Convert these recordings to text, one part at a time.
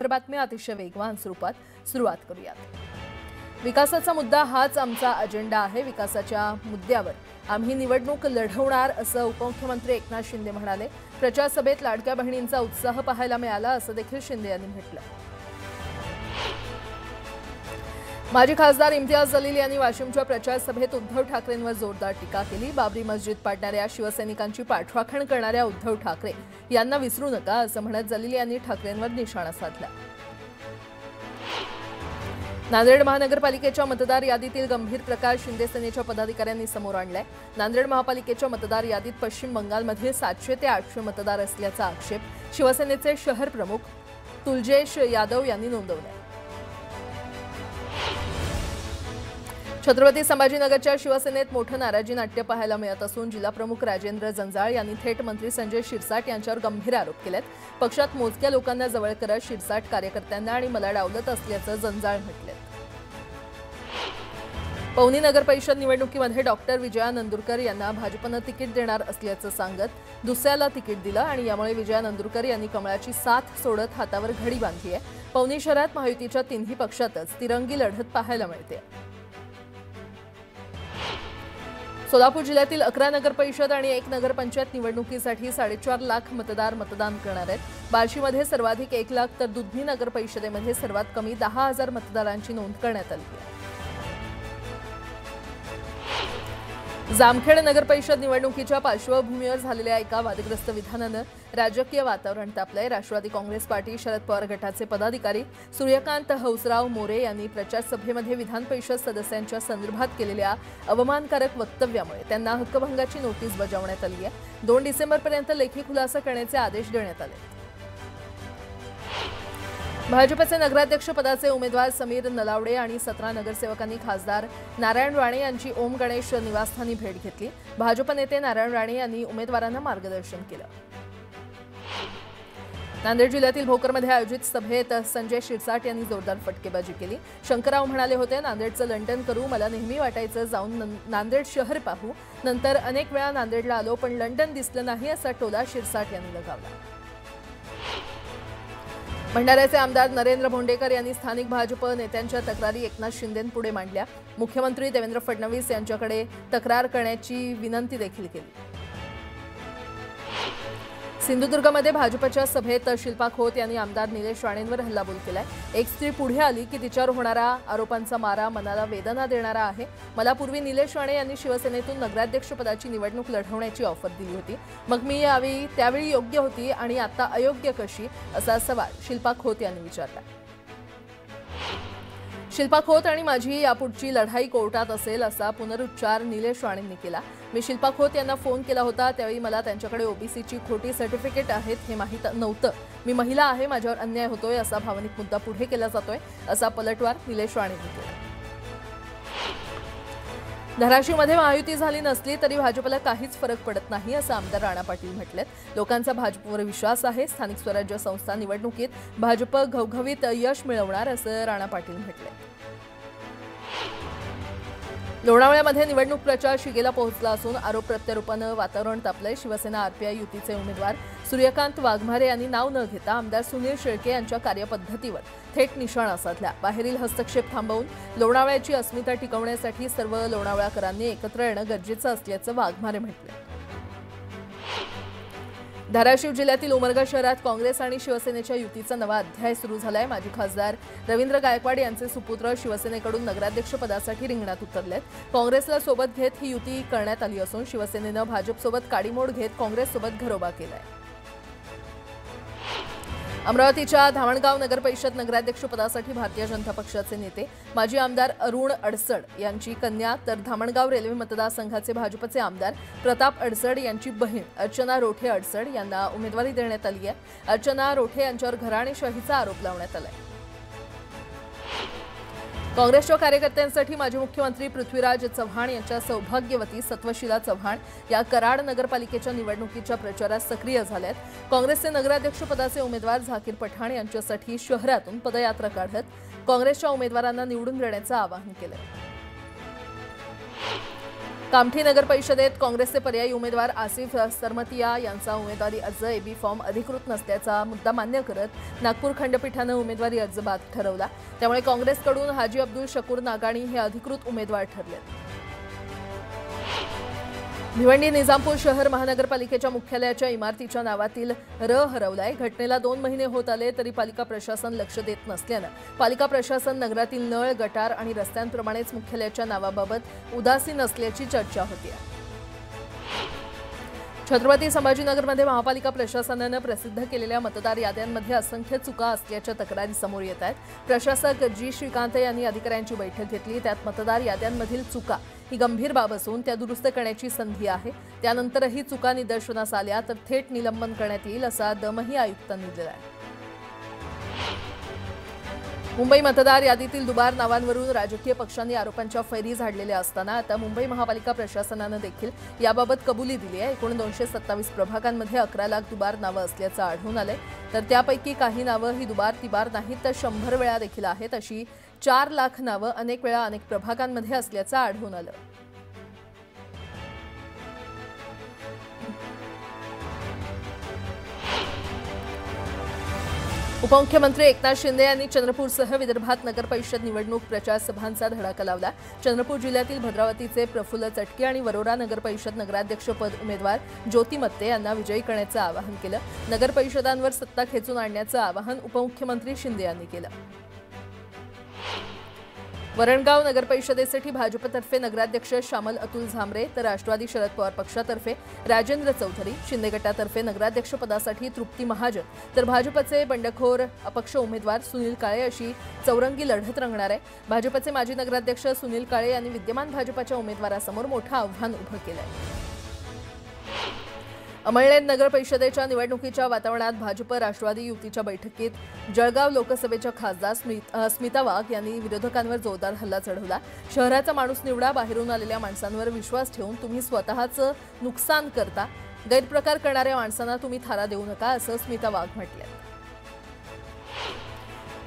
महाराष्ट्र बातम्या अतिशय वेगवान स्वरूपात सुरुवात करूयात। विकासाचा मुद्दा हाच आमचा अजेंडा आहे। विकासाच्या मुद्द्यावर आम्ही निवडणूक लढवणार असं उपमुख्यमंत्री एकनाथ शिंदे म्हणाले। प्रचार सभेत लाडक्या बहिणींचा उत्साह पाहायला मिळाला असं देखील शिंदे यांनी म्हटलं। माजी खासदार इम्तियाज जलील यांनी वाशिमच्या प्रचार सभेत उद्धव ठाकरेंवर जोरदार टीका केली। बाबरी मस्जिद पाडणाऱ्या शिवसैनिकांची पाठराखण करणाऱ्या उद्धव ठाकरे यांना विसरू नका असं म्हणत जलील यांनी ठाकरेंवर निशाणा साधला। नांदेड महानगरपालिकेच्या मतदार यादीतील गंभीर प्रकार शिंदे सेनेच्या पदाधिकाऱ्यांनी समोर आणलाय। नांदेड महापालिकेच्या मतदार यादीत पश्चिम बंगालमध्ये 700 ते 800 मतदार असल्याचा आक्षेप शिवसेनेचे शहर प्रमुख तुलजेश यादव यांनी नोंदवलाय। छत्रपती संभाजीनगरच्या शिवसेनेत मोठं नाराजी नाट्य पाहायला मिळत असून जिल्हाप्रमुख राजेंद्र जंजाळ यांनी थेट मंत्री संजय शिरसाट यांच्यावर गंभीर आरोप केलेत। पक्षात मोजक्या लोकांना जवळ करत शिरसाट कार्यकर्त्यांना आणि मला डावलत असल्याचं जंजाळ म्हटले। पवनी नगर परिषद निवडणुकीमध्ये डॉक्टर विजया नंदुरकर यांना भाजपनं तिकीट देणार असल्याचं सांगत दुसऱ्याला तिकीट दिलं आणि यामुळे विजया नंदुरकर यांनी कमळाची साथ सोडत हातावर घडी बांधली आहे। पवनी शहरात महायुतीच्या तिन्ही पक्षातच तिरंगी लढत पाहायला मिळते। सोलापूर जिल्ह्यातील 11 नगर परिषद आणि 1 नगरपंचायत निवडणुकीसाठी 4.5 लाख मतदार मतदान करणार आहेत। बार्शीमध्ये सर्वाधिक 1 लाख तर दुधनी नगर परिषदेमध्ये सर्वात कमी 10,000 मतदारांची नोंद करण्यात आली आहे। जामखेड नगर परिषद निवडणुकीच्या पार्श्वभूमीवर झालेल्या एका वादग्रस्त विधानानं राजकीय वातावरण तापलंय। राष्ट्रवादी काँग्रेस पार्टी शरद पवार गटाचे पदाधिकारी सूर्यकांत हौसराव मोरे यांनी प्रचार सभेमध्ये विधान परिषद सदस्यांच्या संदर्भात केलेल्या अवमानकारक वक्तव्यामुळे त्यांना हक्कभंगाची नोटीस बजावण्यात आली आहे। 2 डिसेंबरपर्यंत लेखी खुलासा करण्याचे आदेश देण्यात आले। भाजपचे नगराध्यक्ष पदाचे उमेदवार समीर नलावडे आणि 17 नगरसेवकांनी खासदार नारायण राणे यांची ओम गणेश निवासस्थानी भेट घेतली। भाजप नेते नारायण राणे यांनी उमेदवारांना मार्गदर्शन केलं। नांदेड जिल्ह्यातील भोकरमध्ये आयोजित सभेत संजय शिरसाट यांनी जोरदार फटकेबाजी केली। शंकरराव म्हणाले होते, नांदेडचं लंडन करू, मला नेहमी वाटायचं जाऊन नांदेड शहर पाहू, नंतर अनेक वेळा नांदेडला आलो पण लंडन दिसलं नाही असा टोला शिरसाट यांनी लगावला। भंडाऱ्याचे आमदार नरेंद्र भोंडेकर यांनी स्थानिक भाजप नेत्यांच्या तक्रारी एकनाथ शिंदेंपुढे मांडल्या। मुख्यमंत्री देवेंद्र फडणवीस यांच्याकडे तक्रार करण्याची विनंती देखील केली। सिंधुदुर्गमध्ये भाजपच्या सभेत शिल्पा खोत यांनी आमदार निलेश राणेंवर हल्लाबोल केलाय। एक स्त्री पुढे आली की तिच्यावर होणारा आरोपांचा मारा मनाला वेदना देणारा आहे। मला पूर्वी निलेश राणे यांनी शिवसेनेतून नगराध्यक्षपदाची निवडणूक लढवण्याची ऑफर दिली होती, मग मी त्यावेळी योग्य होती आणि आता अयोग्य कशी, असा सवाल शिल्पा खोत यांनी विचारला। शिल्पा खोत आणि माझी यापुढची लढाई कोर्टात असेल असा पुनरुच्चार निलेश राणेंनी केला। मी शिल्पा खोत यांना फोन केला होता, त्यावेळी मला त्यांच्याकडे ओबीसीची खोटी सर्टिफिकेट आहेत हे माहीत नव्हतं। मी महिला आहे, माझ्यावर अन्याय होतोय असा भावनिक मुद्दा पुढे केला जातोय, असा पलटवार निलेश राणेंनी केला। धाराशिवमध्ये महायुती झाली नसली तरी भाजपला काहीच फरक पडत नाही असं आमदार राणा पाटील म्हटलेत। लोकांचा भाजपवर विश्वास आहे। स्थानिक स्वराज्य संस्था निवडणुकीत भाजप घवघवीत यश मिळवणार असं राणा पाटील म्हटले। लोणावळ्यामध्ये निवडणूक प्रचार शिगेला पोहोचला असून आरोप प्रत्यारोपानं वातावरण तापलंय। शिवसेना आरपीआय युतीचे उमेदवार सूर्यकांत वाघमारे यांनी नाव न घेता आमदार सुनील शेळके यांच्या कार्यपद्धतीवर थेट निशाणा साधला। बाहेरील हस्तक्षेप थांबवून लोणावळ्याची अस्मिता टिकवण्यासाठी सर्व लोणावळ्याकरांनी एकत्र येणं गरजेचं असल्याचं वाघमारे म्हटले। धाराशिव जिल्ह्यातील उमरगा शहरात काँग्रेस आणि शिवसेनेच्या युतीचा नवा अध्याय सुरू झालाय। माजी खासदार रवींद्र गायकवाड यांचे सुपुत्र शिवसेनेकडून नगराध्यक्षपदासाठी रिंगणात उतरलेत। काँग्रेसला सोबत घेत ही युती करण्यात आली असून शिवसेनेनं भाजपसोबत काडीमोड घेत काँग्रेससोबत घरोबा केलाय। अमरावतीच्या धामणगाव नगर परिषद नगराध्यक्षपदासाठी भारतीय जनता पक्षाचे नेते माजी आमदार अरुण अडसड यांची कन्या तर धामणगाव रेल्वे मतदारसंघाचे भाजपचे आमदार प्रताप अडसड यांची बहीण अर्चना रोठे अडसड यांना उमेदवारी देण्यात आली आहे। अर्चना रोठे यांच्यावर घराणेशाहीचा आरोप लावण्यात आलाय। काँग्रेसच्या कार्यकर्त्यांसाठी माजी मुख्यमंत्री पृथ्वीराज चव्हाण यांच्या सौभाग्यवती सत्वशीला चव्हाण या कराड नगरपालिकेच्या निवडणुकीच्या प्रचारात सक्रिय झाल्यात। काँग्रेसचे नगराध्यक्षपदाचे उमेदवार झाकीर पठाण यांच्यासाठी शहरातून पदयात्रा काढत काँग्रेसच्या उमेदवारांना निवडून देण्याचं आवाहन केलं। कामठी नगर परिषदेत काँग्रेसचे पर्यायी उमेदवार आसिफ सरमतिया यांचा उमेदवारी अर्ज एबी फॉर्म अधिकृत नसल्याचा मुद्दा मान्य करत नागपूर खंडपीठाने उमेदवारी अर्ज बाद ठरवला। त्यामुळे काँग्रेसकडून हाजी अब्दुल शकूर नागाणी हे अधिकृत उमेदवार ठरले। भिवंडी निजामपूर शहर महानगरपालिकेच्या मुख्यालयाच्या इमारतीच्या नावातील र हरवलाय। घटनेला 2 महिने होत आले तरी पालिका प्रशासन लक्ष देत नसल्याने पालिका प्रशासन नगरातील नळ, गटार आणि रस्त्यांप्रमाणेच मुख्यालयाच्या नावाबाबत उदासीन असल्याची चर्चा होती। छत्रपती संभाजीनगरमध्ये महापालिका प्रशासनाने प्रसिद्ध केलेल्या मतदार याद्यांमध्ये असंख्य चुका असल्याच्या तक्रारी समोर येत आहेत। प्रशासक जी श्रीकांत यांनी अधिकाऱ्यांची बैठक घेतली। त्यात मतदार याद्यांमधील चुका ही गंभीर बाब असून त्या दुरुस्त करण्याची संधी आहे। त्यानंतरही चुका निदर्शनास आल्या तर थेट निलंबन करण्यात येईल असा दमही आयुक्तांनी दिला आहे। मुंबई मतदार यादीतील दुबार नावांवरून राजकीय पक्षांनी आरोपांच्या फैरी झाडलेल्या असताना आता मुंबई महापालिका प्रशासनाने देखील याबाबत कबुली दिली आहे। एकूण 227 प्रभागांमध्ये 11 लाख दुबार नावं असल्याचं आढळून आलंय। तर त्यापैकी काही नावं ही दुबार तिबार नाहीत तर 100 वेळा देखील आहेत। अशी 4 लाख नावं अनेक वेळा अनेक प्रभागांमध्ये असल्याचं आढळून आलं। उपमुख्यमंत्री एकनाथ शिंदे यांनी चंद्रपूरसह विदर्भात नगरपरिषद निवडणूक प्रचार सभांचा धडाका लावला। चंद्रपूर जिल्ह्यातील भद्रावतीचे प्रफुल्ल चटके आणि वरोरा नगरपरिषद नगराध्यक्षपद उमेदवार ज्योती मत्ते यांना विजयी करण्याचं आवाहन केलं। नगरपरिषदांवर सत्ता खेचून आणण्याचं आवाहन उपमुख्यमंत्री शिंदे यांनी केलं। वरणगाव नगरपरिषदेसाठी भाजपतर्फे नगराध्यक्ष श्यामल अतुल झांबरे तर राष्ट्रवादी शरद पवार पक्षातर्फे राजेंद्र चौधरी, शिंदे गटातर्फे नगराध्यक्षपदासाठी तृप्ती महाजन तर भाजपचे बंडखोर अपक्ष उमेदवार सुनील काळे अशी चौरंगी लढत रंगणार आहे। भाजपचे माजी नगराध्यक्ष सुनील काळे यांनी विद्यमान भाजपच्या उमेदवारासमोर मोठं आव्हान उभं केलंय। अमळनेर नगर परिषदेच्या निवडणुकीच्या वातावरणात भाजप राष्ट्रवादी युतीच्या बैठकीत जळगाव लोकसभेच्या खासदार स्मिता वाघ यांनी विरोधकांवर जोरदार हल्ला चढवला। शहराचा माणूस निवडा, बाहेरून आलेल्या माणसांवर विश्वास ठेवून तुम्ही स्वतःचं नुकसान करता, गैरप्रकार करणाऱ्या माणसांना तुम्ही थारा देऊ नका असं स्मिता वाघ म्हटलं।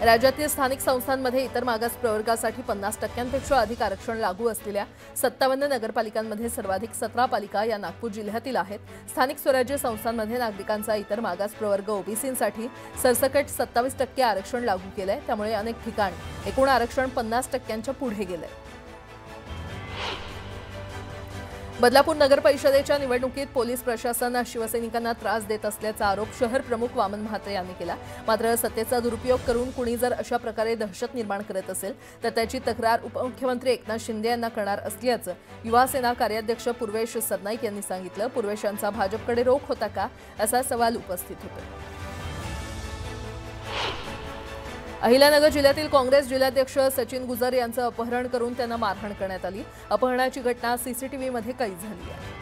राज्यातील स्थानिक संस्थांमध्ये इतर मागास प्रवर्गासाठी 50% अधिक आरक्षण लागू असलेल्या 57 नगरपालिकांमध्ये सर्वाधिक 17 पालिका या नागपूर जिल्ह्यातील आहेत। स्थानिक स्वराज्य संस्थांमध्ये नागरिकांचा इतर मागास प्रवर्ग ओबीसींसाठी सरसकट 27% आरक्षण लागू केलंय। त्यामुळे अनेक ठिकाणी एकूण आरक्षण 50%च्या पुढे गेलंय। बदलापूर नगर परिषदेच्या निवडणुकीत पोलीस प्रशासन शिवसैनिकांना त्रास देत असल्याचा आरोप शहर प्रमुख वामन म्हात्रे यांनी केला। मात्र सत्तेचा दुरुपयोग करून कुणी जर अशा प्रकारे दहशत निर्माण करत असेल तर त्याची तक्रार उपमुख्यमंत्री एकनाथ शिंदे यांना करणार असल्याचं युवा सेना कार्याध्यक्ष पूर्वेश सरनाईक यांनी सांगितलं। पूर्वेश यांचा भाजपकडे रोख होता का असा सवाल उपस्थित होतो। अहिल्यानगर जिल्ह्यातील काँग्रेस जिल्हाध्यक्ष सचिन गुजर यांचं अपहरण करून त्यांना मारहाण करण्यात आली। अपहरणाची घटना सीसीटीव्हीमध्ये कैद झाली आहे।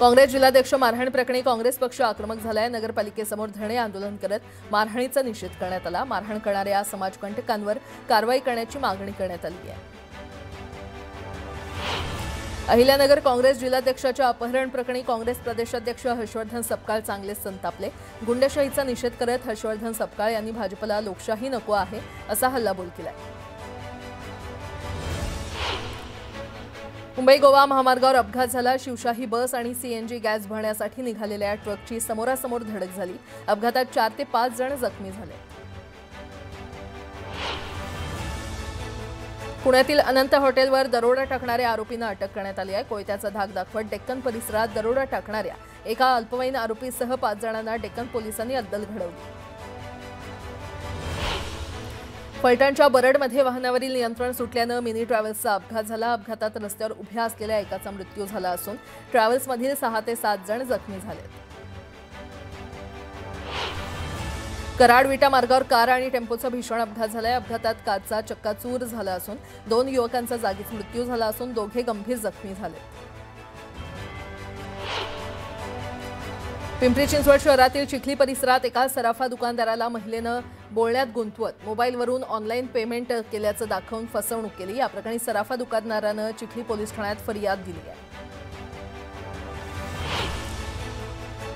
काँग्रेस जिल्हाध्यक्ष मारहाण प्रकरणी काँग्रेस पक्ष आक्रमक झालाय। नगरपालिकेसमोर धरणे आंदोलन करत मारहाणीचा निषेध करण्यात आला। मारहाण करणाऱ्या समाजकंटकांवर कारवाई करण्याची मागणी करण्यात आली आहे। अहिल्यानगर काँग्रेस जिल्हाध्यक्षाच्या अपहरण प्रकरणी काँग्रेस प्रदेशाध्यक्ष हर्षवर्धन सपकाळ चांगलेच संतापले। गुंडशाहीचा निषेध करत हर्षवर्धन सपकाळ यांनी भाजपला लोकशाही नको आहे असा हल्लाबोल केलाय। मुंबई गोवा महामार्गावर अपघात झाला। शिवशाही बस आणि सीएनजी गॅस भरण्यासाठी निघालेल्या ट्रकची समोरासमोर धडक झाली। अपघातात 4 ते 5 जण जखमी झाले। पुण्यातील अनंत हॉटेलवर दरोडा टाकणाऱ्या आरोपींना अटक करण्यात आली आहे। कोयत्याचा धाक दाखवत डेक्कन परिसरात दरोडा टाकणाऱ्या एका अल्पवयीन आरोपीसह 5 जणांना डेक्कन पोलिसांनी अद्दल घडवली। फलटणच्या बरडमध्ये वाहनावरील नियंत्रण सुटल्यानं मिनी ट्रॅव्हल्सचा अपघात झाला। अपघातात रस्त्यावर उभ्या असलेल्या एकाचा मृत्यू झाला असून ट्रॅव्हल्समधील 6 ते 7 जण जखमी झाले। कराड विटा मार्गावर कार आणि टेम्पोचा भीषण अपघात झालाय। अपघातात कारचा चक्काचूर झाला असून 2 युवकांचा जागीच मृत्यू झाला असून दोघे गंभीर जखमी झाले। पिंपरी चिंचवड शहरातील चिखली परिसरात एका सराफा दुकानदाराला महिलेनं बोलण्यात गुंतवत मोबाईलवरून ऑनलाईन पेमेंट केल्याचं दाखवून फसवणूक केली। या प्रकरणी सराफा दुकानदारानं चिखली पोलीस ठाण्यात फरियाद दिली आहे।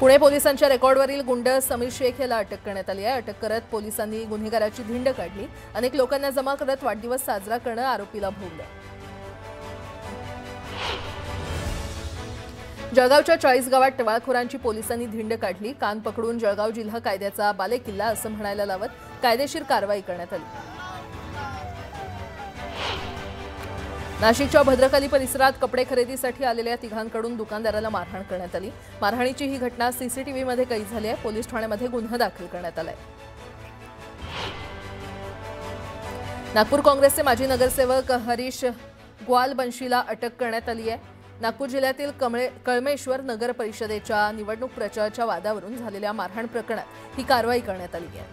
पुणे पोलिसांच्या रेकॉर्डवरील गुंड समीर शेख याला अटक करण्यात आली आहे। अटक करत पोलिसांनी गुन्हेगाराची धिंड काढली। अनेक लोकांना जमा करत वाढदिवस साजरा करणं आरोपीला भोवलं। जळगावच्या 40 गावात टवाळखोरांची पोलिसांनी धिंड काढली। कान पकडून जळगाव जिल्हा कायद्याचा बालेकिल्ला असं म्हणायला लावत कायदेशीर कारवाई करण्यात आली। नाशिकच्या भद्रकाली परिसरात कपडे खरेदीसाठी आलेल्या तिघांकडून दुकानदाराला मारहाण करण्यात आली। मारहाणीची ही घटना सीसीटीव्हीमध्ये कैद झाली आहे। पोलीस ठाण्यामध्ये गुन्हा दाखल करण्यात आलाय। नागपूर काँग्रेसचे माजी नगरसेवक हरीश ग्वालबंशीला अटक करण्यात आली आहे। नागपूर जिल्ह्यातील कळमेश्वर नगर परिषदेच्या निवडणूक प्रचाराच्या वादावरून झालेल्या मारहाण प्रकरणात ही कारवाई करण्यात आली आहे।